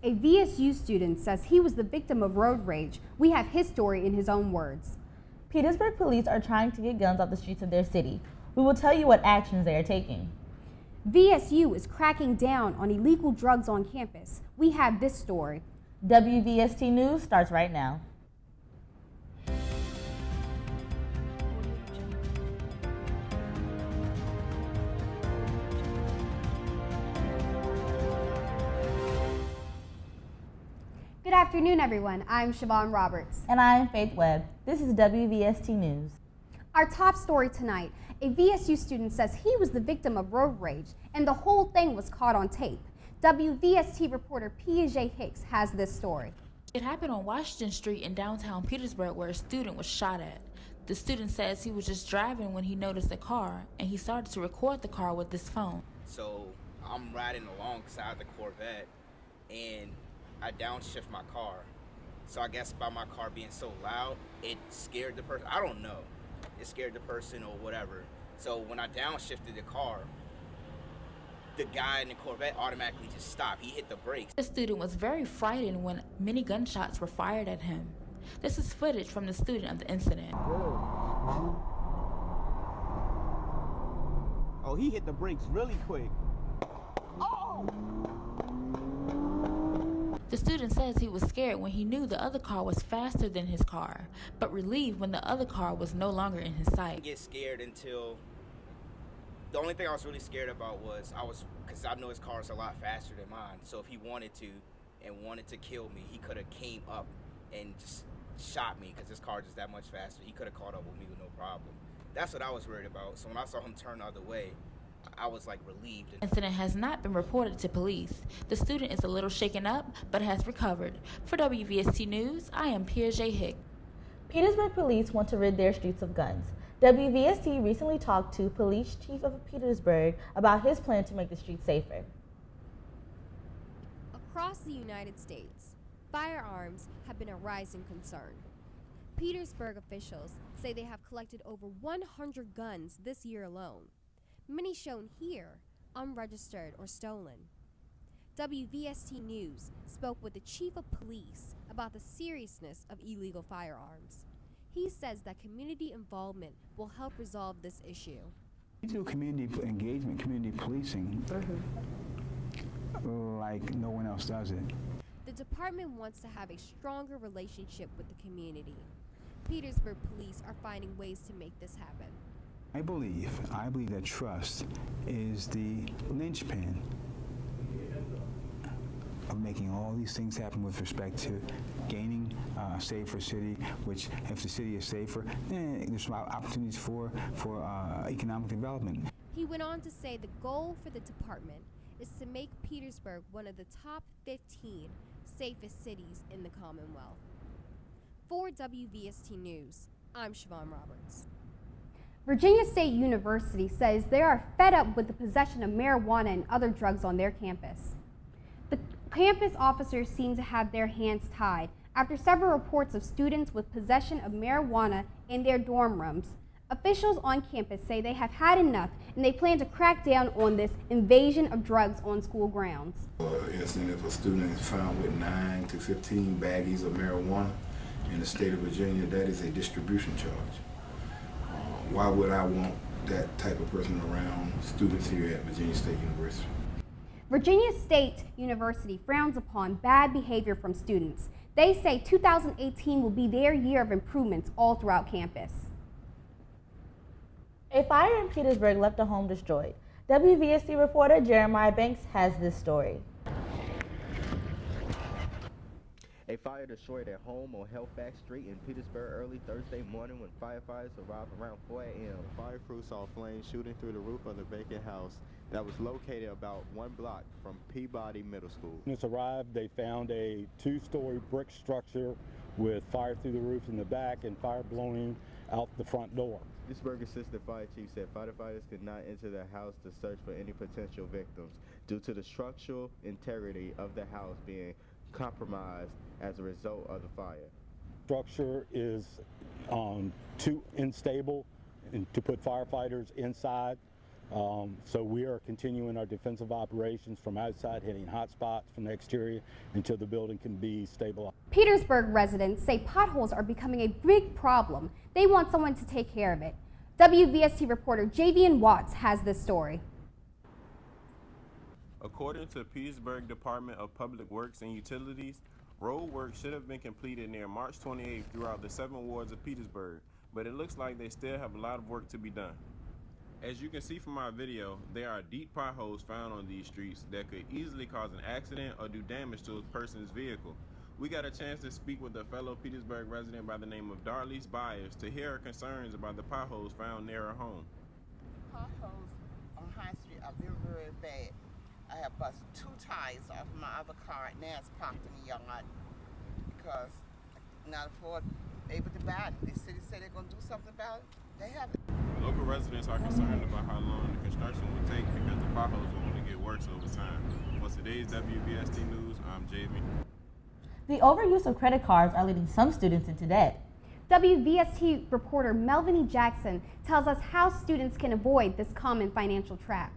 A VSU student says he was the victim of road rage. We have his story in his own words. Petersburg police are trying to get guns off the streets of their city. We will tell you what actions they are taking. VSU is cracking down on illegal drugs on campus. We have this story. WVST News starts right now. Good afternoon, everyone. I'm Siobhan Roberts. And I am Faith Webb. This is WVST News. Our top story tonight, a VSU student says he was the victim of road rage and the whole thing was caught on tape. WVST reporter P.J. Hicks has this story. It happened on Washington Street in downtown Petersburg where a student was shot at. The student says he was just driving when he noticed a car and he started to record the car with his phone. So I'm riding alongside the Corvette and I downshift my car. So I guess by my car being so loud, it scared the person. I don't know. It scared the person or whatever. So when I downshifted the car, the guy in the Corvette automatically just stopped. He hit the brakes. The student was very frightened when many gunshots were fired at him. This is footage from the student of the incident. Oh, he hit the brakes really quick. Oh! The student says he was scared when he knew the other car was faster than his car, but relieved when the other car was no longer in his sight. I didn't get scared until the only thing I was really scared about was because I know his car is a lot faster than mine. So if he wanted to and wanted to kill me, he could have came up and just shot me because his car is just that much faster. He could have caught up with me with no problem. That's what I was worried about. So when I saw him turn the other way, I was like relieved. The incident has not been reported to police. The student is a little shaken up, but has recovered. For WVST News, I am P.J. Hick. Petersburg police want to rid their streets of guns. WVST recently talked to Police Chief of Petersburg about his plan to make the streets safer. Across the United States, firearms have been a rising concern. Petersburg officials say they have collected over 100 guns this year alone. Many shown here, unregistered or stolen. WVST News spoke with the Chief of Police about the seriousness of illegal firearms. He says that community involvement will help resolve this issue. We do community engagement, community policing, like no one else does it. The department wants to have a stronger relationship with the community. Petersburg police are finding ways to make this happen. I believe that trust is the linchpin of making all these things happen with respect to gaining a safer city, which if the city is safer, then there's opportunities for economic development. He went on to say the goal for the department is to make Petersburg one of the top 15 safest cities in the Commonwealth. For WVST News, I'm Siobhan Roberts. Virginia State University says they are fed up with the possession of marijuana and other drugs on their campus. The campus officers seem to have their hands tied after several reports of students with possession of marijuana in their dorm rooms. Officials on campus say they have had enough and they plan to crack down on this invasion of drugs on school grounds. Incident if a student is found with 9 to 15 baggies of marijuana in the state of Virginia, that is a distribution charge. Why would I want that type of person around students here at Virginia State University? Virginia State University frowns upon bad behavior from students. They say 2018 will be their year of improvements all throughout campus. A fire in Petersburg left a home destroyed. WVST reporter Jeremiah Banks has this story. A fire destroyed a home on Halifax Street in Petersburg early Thursday morning when firefighters arrived around 4 a.m. Fire crew saw flames shooting through the roof of the vacant house that was located about 1 block from Peabody Middle School. When this arrived, they found a 2-story brick structure with fire through the roof in the back and fire blowing out the front door. Petersburg Assistant Fire Chief said firefighters could not enter the house to search for any potential victims due to the structural integrity of the house being compromised as a result of the fire. Structure is too unstable to put firefighters inside. So we are continuing our defensive operations from outside, hitting hot spots from the exterior until the building can be stabilized. Petersburg residents say potholes are becoming a big problem. They want someone to take care of it. WVST reporter Javian Watts has this story. According to Petersburg Department of Public Works and Utilities, road work should have been completed near March 28th throughout the 7 wards of Petersburg, but it looks like they still have a lot of work to be done. As you can see from our video, there are deep potholes found on these streets that could easily cause an accident or do damage to a person's vehicle. We got a chance to speak with a fellow Petersburg resident by the name of Darlise Byers to hear her concerns about the potholes found near her home. Potholes on High Street are very, very bad. I have bust 2 tires off my other car, and now it's parked in the yard because I'm not able to buy it. The city said they're going to do something about it. They haven't. Local residents are concerned about how long the construction will take because the potholes will only get worse over time. For today's WVST News, I'm Jamie. The overuse of credit cards are leading some students into debt. WVST reporter Melvin E. Jackson tells us how students can avoid this common financial trap.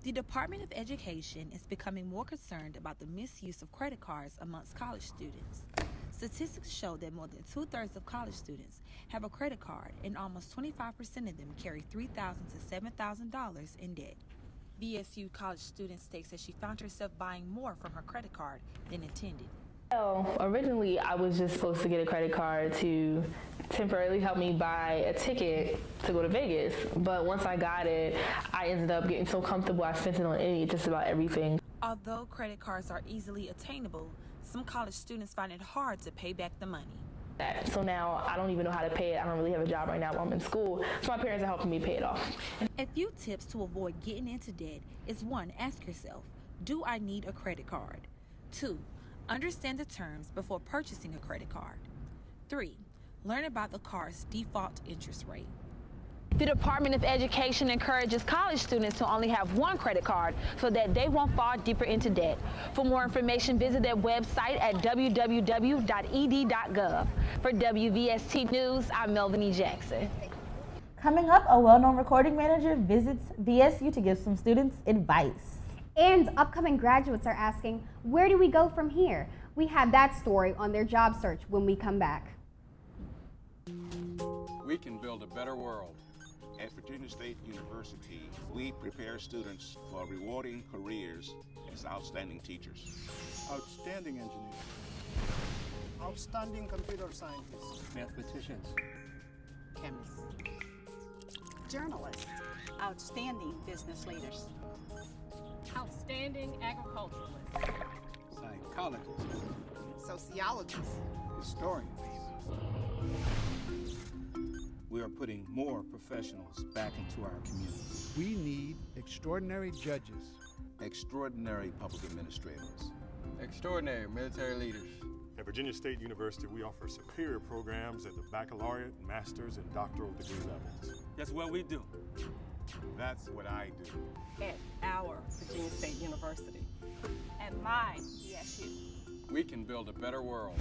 The Department of Education is becoming more concerned about the misuse of credit cards amongst college students. Statistics show that more than 2/3 of college students have a credit card, and almost 25% of them carry $3,000 to $7,000 in debt. VSU college student states that she found herself buying more from her credit card than intended. Well, originally I was just supposed to get a credit card to temporarily help me buy a ticket to go to Vegas, but once I got it, I ended up getting so comfortable I spent it on just about everything. Although credit cards are easily attainable, some college students find it hard to pay back the money. So now I don't even know how to pay it. I don't really have a job right now while I'm in school, so my parents are helping me pay it off. A few tips to avoid getting into debt is 1. Ask yourself, do I need a credit card? 2. Understand the terms before purchasing a credit card. 3. Learn about the card's default interest rate. The Department of Education encourages college students to only have one credit card so that they won't fall deeper into debt. For more information, visit their website at www.ed.gov. For WVST News, I'm Melvin E. Jackson. Coming up, a well-known recording manager visits VSU to give some students advice. And upcoming graduates are asking, where do we go from here? We have that story on their job search when we come back. We can build a better world. At Virginia State University, we prepare students for rewarding careers as outstanding teachers, Outstanding engineers. Outstanding computer scientists. Mathematicians. Chemists. Journalists. Outstanding business leaders. Outstanding agriculturalists. Psychologists. Sociologists. Historians. We are putting more professionals back into our community. We need extraordinary judges. Extraordinary public administrators. Extraordinary military leaders. At Virginia State University, we offer superior programs at the baccalaureate, master's, and doctoral degree levels. That's what we do. That's what I do. At our Virginia State University. At my VSU. We can build a better world.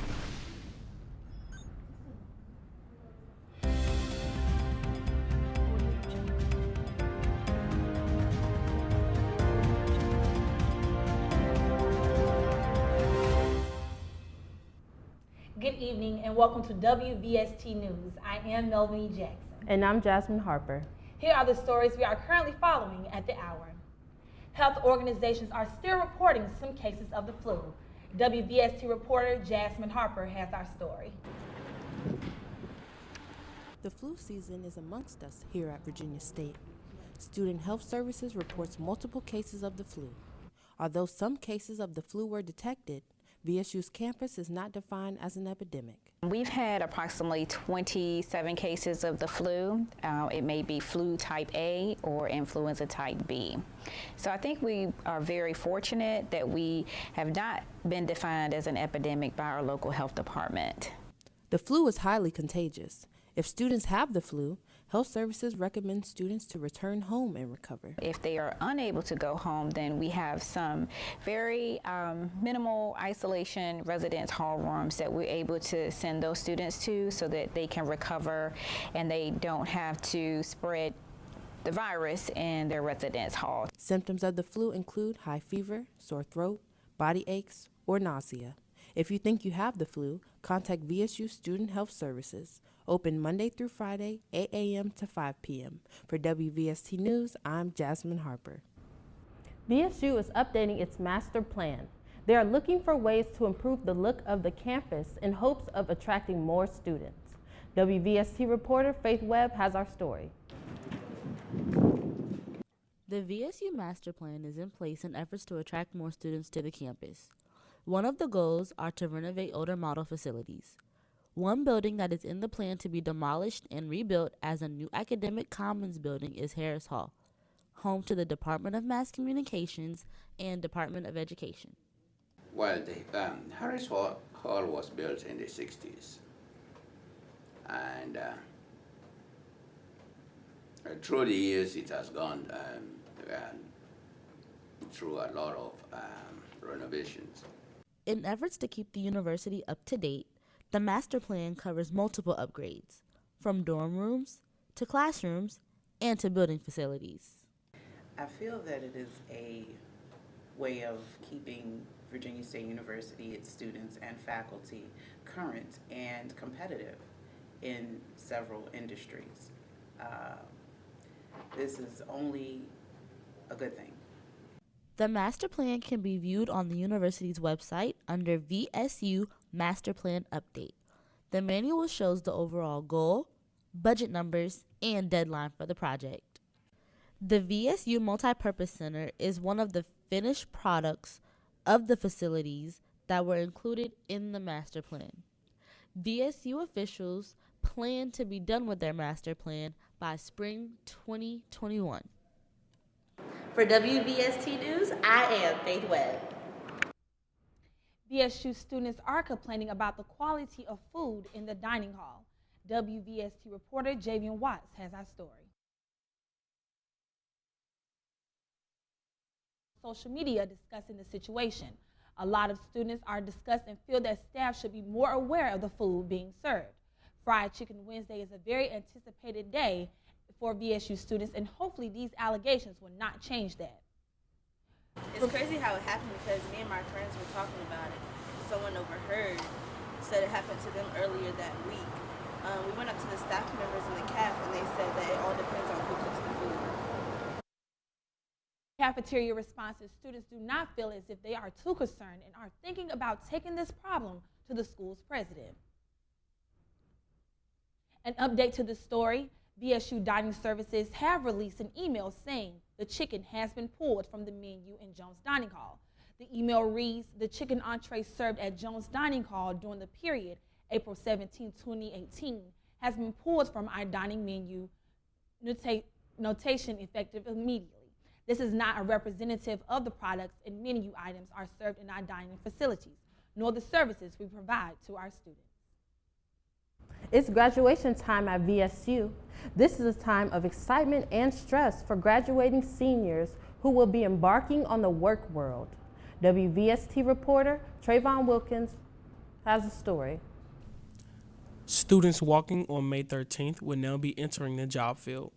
Good evening and welcome to WVST News. I am Melvin E. Jackson. And I'm Jasmine Harper. Here are the stories we are currently following at the hour. Health organizations are still reporting some cases of the flu. WVST reporter Jasmine Harper has our story. The flu season is amongst us here at Virginia State. Student Health Services reports multiple cases of the flu. Although some cases of the flu were detected, VSU's campus is not defined as an epidemic. We've had approximately 27 cases of the flu. It may be flu type A or influenza type B. So I think we are very fortunate that we have not been defined as an epidemic by our local health department. The flu is highly contagious. If students have the flu, health services recommend students to return home and recover. If they are unable to go home, then we have some very minimal isolation residence hall rooms that we're able to send those students to so that they can recover and they don't have to spread the virus in their residence hall. Symptoms of the flu include high fever, sore throat, body aches, or nausea. If you think you have the flu, contact VSU Student Health Services. Open Monday through Friday, 8 a.m. to 5 p.m. For WVST News, I'm Jasmine Harper. VSU is updating its master plan. They are looking for ways to improve the look of the campus in hopes of attracting more students. WVST reporter Faith Webb has our story. The VSU master plan is in place in efforts to attract more students to the campus. One of the goals are to renovate older model facilities. One building that is in the plan to be demolished and rebuilt as a new academic commons building is Harris Hall, home to the Department of Mass Communications and Department of Education. Well, the Harris Hall was built in the 60s, and through the years it has gone through a lot of renovations. In efforts to keep the university up to date, the master plan covers multiple upgrades, from dorm rooms to classrooms and to building facilities. I feel that it is a way of keeping Virginia State University, its students and faculty, current and competitive in several industries. This is only a good thing. The master plan can be viewed on the university's website under VSU Master Plan Update. The manual shows the overall goal, budget numbers, and deadline for the project. The VSU Multipurpose Center is one of the finished products of the facilities that were included in the master plan. VSU officials plan to be done with their master plan by spring 2021. For WVST News, I am Faith Webb. VSU students are complaining about the quality of food in the dining hall. WVST reporter Javian Watts has our story. Social media discussing the situation. A lot of students are discussed and feel that staff should be more aware of the food being served. Fried Chicken Wednesday is a very anticipated day for VSU students, and hopefully these allegations will not change that. It's crazy how it happened because me and my friends were talking about it. Someone overheard, said it happened to them earlier that week. We went up to the staff members in the CAF and they said that it all depends on who cooks the food. Cafeteria responses, students do not feel as if they are too concerned and are thinking about taking this problem to the school's president. An update to the story, VSU Dining Services have released an email saying the chicken has been pulled from the menu in Jones Dining Hall. The email reads, the chicken entree served at Jones Dining Hall during the period April 17, 2018 has been pulled from our dining menu notation effective immediately. This is not a representative of the products and menu items are served in our dining facilities, nor the services we provide to our students. It's graduation time at VSU. This is a time of excitement and stress for graduating seniors who will be embarking on the work world. WVST reporter Trayvon Wilkins has a story. Students walking on May 13th will now be entering the job field.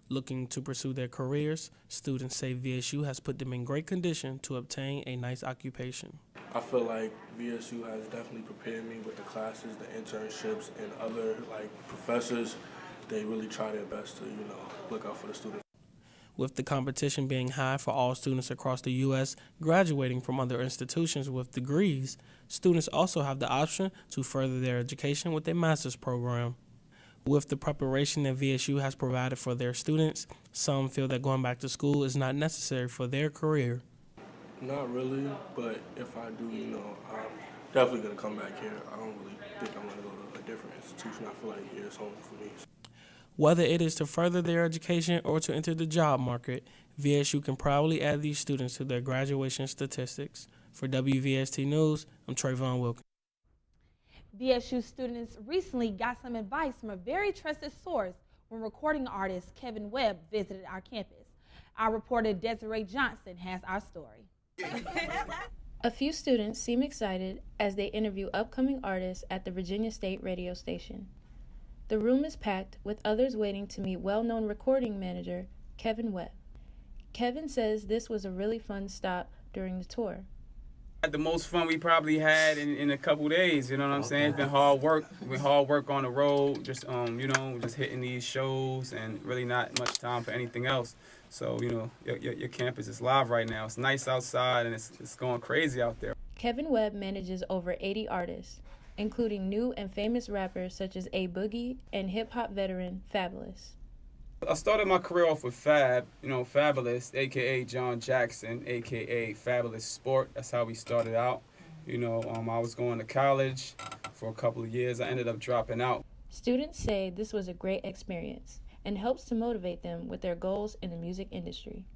Looking to pursue their careers, students say VSU has put them in great condition to obtain a nice occupation. I feel like VSU has definitely prepared me with the classes, the internships, and other professors. They really try their best to, look out for the students. With the competition being high for all students across the U.S. graduating from other institutions with degrees, students also have the option to further their education with a master's program. With the preparation that VSU has provided for their students, some feel that going back to school is not necessary for their career. Not really, but if I do, I'm definitely going to come back here. I don't really think I'm going to go to a different institution. I feel like here is home for me. Whether it is to further their education or to enter the job market, VSU can proudly add these students to their graduation statistics. For WVST News, I'm Trayvon Wilkins. VSU students recently got some advice from a very trusted source when recording artist Kevin Webb visited our campus. Our reporter Desiree Johnson has our story. A few students seem excited as they interview upcoming artists at the Virginia State radio station. The room is packed with others waiting to meet well-known recording manager Kevin Webb. Kevin says this was a really fun stop during the tour. The most fun we probably had in a couple days, you know what I'm saying? It's been hard work. On the road, just just hitting these shows and really not much time for anything else. So, your campus is live right now. It's nice outside and it's going crazy out there. Kevin Webb manages over 80 artists, including new and famous rappers such as A Boogie and hip-hop veteran Fabulous. I started my career off with Fabulous, a.k.a. John Jackson, a.k.a. Fabulous Sport. That's how we started out. I was going to college for a couple of years. I ended up dropping out. Students say this was a great experience and helps to motivate them with their goals in the music industry.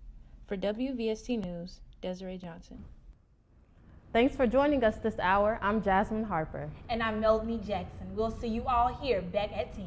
For WVST News, Desiree Johnson. Thanks for joining us this hour. I'm Jasmine Harper. And I'm Melanie Jackson. We'll see you all here back at 10.